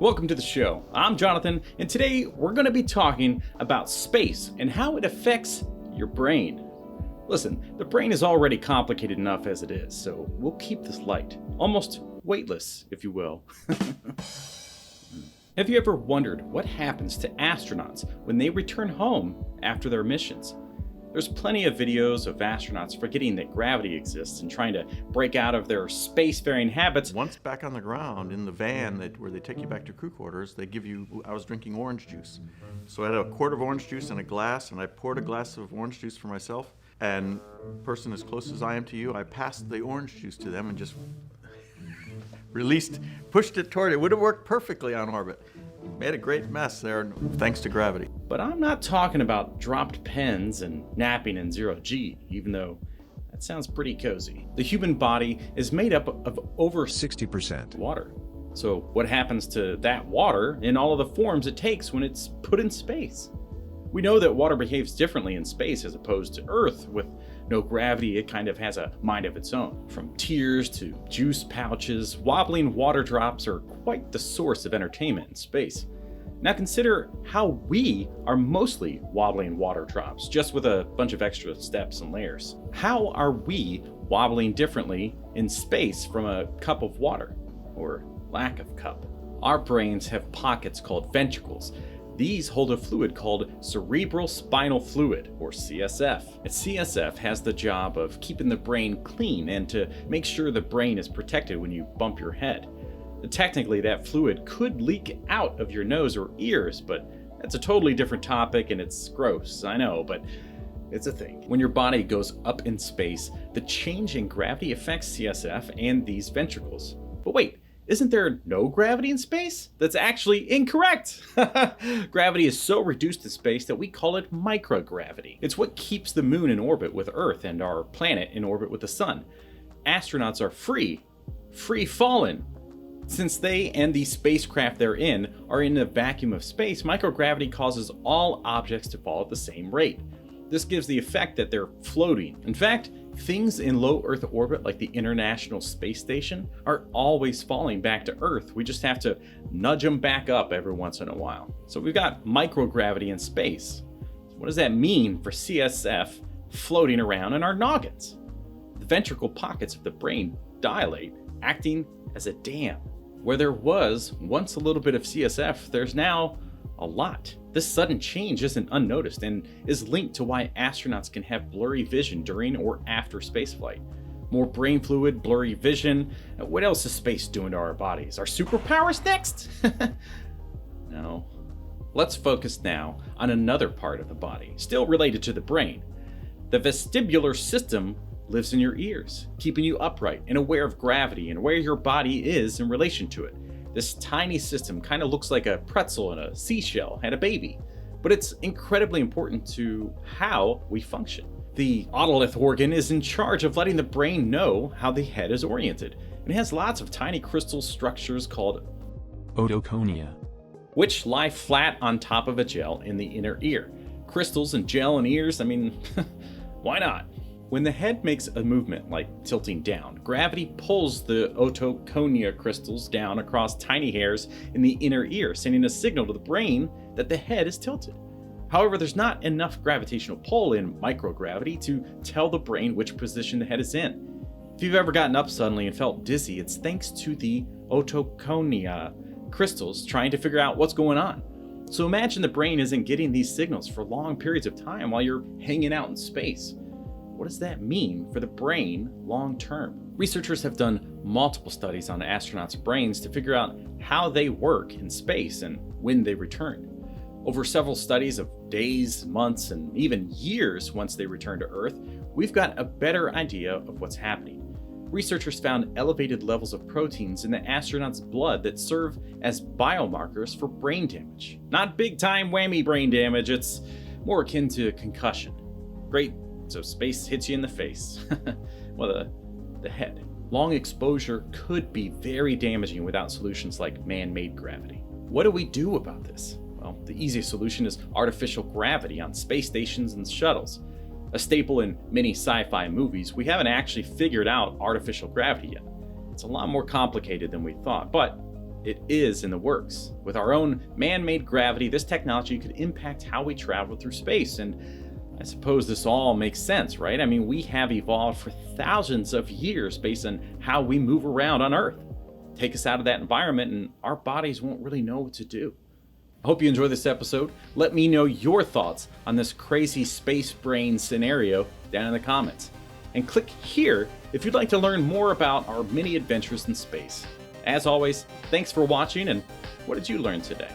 Welcome to the show. I'm Jonathan, and today we're going to be talking about space and how it affects your brain. Listen, the brain is already complicated enough as it is, so we'll keep this light, almost weightless, if you will. Have you ever wondered what happens to astronauts when they return home after their missions? There's plenty of videos of astronauts forgetting that gravity exists and trying to break out of their spacefaring habits. Once back on the ground in the van where they take you back to crew quarters, they give you, I was drinking orange juice. So I had a quart of orange juice in a glass, and I poured a glass of orange juice for myself. And person as close as I am to you, I passed the orange juice to them and just pushed it toward it. It would have worked perfectly on orbit. Made a great mess there, thanks to gravity. But I'm not talking about dropped pens and napping in 0G, even though that sounds pretty cozy. The human body is made up of over 60% water. So what happens to that water in all of the forms it takes when it's put in space? We know that water behaves differently in space as opposed to Earth. With no gravity, it kind of has a mind of its own. From tears to juice pouches, wobbling water drops are quite the source of entertainment in space. Now consider how we are mostly wobbling water drops, just with a bunch of extra steps and layers. How are we wobbling differently in space from a cup of water, or lack of cup? Our brains have pockets called ventricles. These hold a fluid called cerebral spinal fluid, or CSF. And CSF has the job of keeping the brain clean and to make sure the brain is protected when you bump your head. Technically, that fluid could leak out of your nose or ears, but that's a totally different topic and it's gross, I know, but it's a thing. When your body goes up in space, the change in gravity affects CSF and these ventricles. But wait, isn't there no gravity in space? That's actually incorrect! Gravity is so reduced in space that we call it microgravity. It's what keeps the moon in orbit with Earth and our planet in orbit with the sun. Astronauts are free falling. Since they and the spacecraft they're in are in a vacuum of space, microgravity causes all objects to fall at the same rate. This gives the effect that they're floating. In fact, things in low Earth orbit like the International Space Station are always falling back to Earth. We just have to nudge them back up every once in a while. So we've got microgravity in space. So what does that mean for CSF floating around in our noggins? The ventricle pockets of the brain dilate, acting as a dam. Where there was once a little bit of CSF, there's now a lot. This sudden change isn't unnoticed and is linked to why astronauts can have blurry vision during or after spaceflight. More brain fluid, blurry vision. What else is space doing to our bodies? Are superpowers next? No. Let's focus now on another part of the body, still related to the brain. The vestibular system lives in your ears, keeping you upright and aware of gravity and where your body is in relation to it. This tiny system kind of looks like a pretzel and a seashell and a baby, but it's incredibly important to how we function. The otolith organ is in charge of letting the brain know how the head is oriented, and it has lots of tiny crystal structures called otoconia, which lie flat on top of a gel in the inner ear. Crystals and gel in ears, I mean, why not? When the head makes a movement like tilting down, gravity pulls the otoconia crystals down across tiny hairs in the inner ear, sending a signal to the brain that the head is tilted. However, there's not enough gravitational pull in microgravity to tell the brain which position the head is in. If you've ever gotten up suddenly and felt dizzy, it's thanks to the otoconia crystals trying to figure out what's going on. So imagine the brain isn't getting these signals for long periods of time while you're hanging out in space. What does that mean for the brain long term? Researchers have done multiple studies on astronauts' brains to figure out how they work in space and when they return. Over several studies of days, months, and even years once they return to Earth, we've got a better idea of what's happening. Researchers found elevated levels of proteins in the astronauts' blood that serve as biomarkers for brain damage. Not big time whammy brain damage, it's more akin to concussion. Great. So space hits you in the face. Well, the head. Long exposure could be very damaging without solutions like man-made gravity. What do we do about this? Well, the easiest solution is artificial gravity on space stations and shuttles. A staple in many sci-fi movies, we haven't actually figured out artificial gravity yet. It's a lot more complicated than we thought, but it is in the works. With our own man-made gravity, this technology could impact how we travel through space. And I suppose this all makes sense, right? I mean, we have evolved for thousands of years based on how we move around on Earth. Take us out of that environment and our bodies won't really know what to do. I hope you enjoyed this episode. Let me know your thoughts on this crazy space brain scenario down in the comments. And click here if you'd like to learn more about our many adventures in space. As always, thanks for watching, and what did you learn today?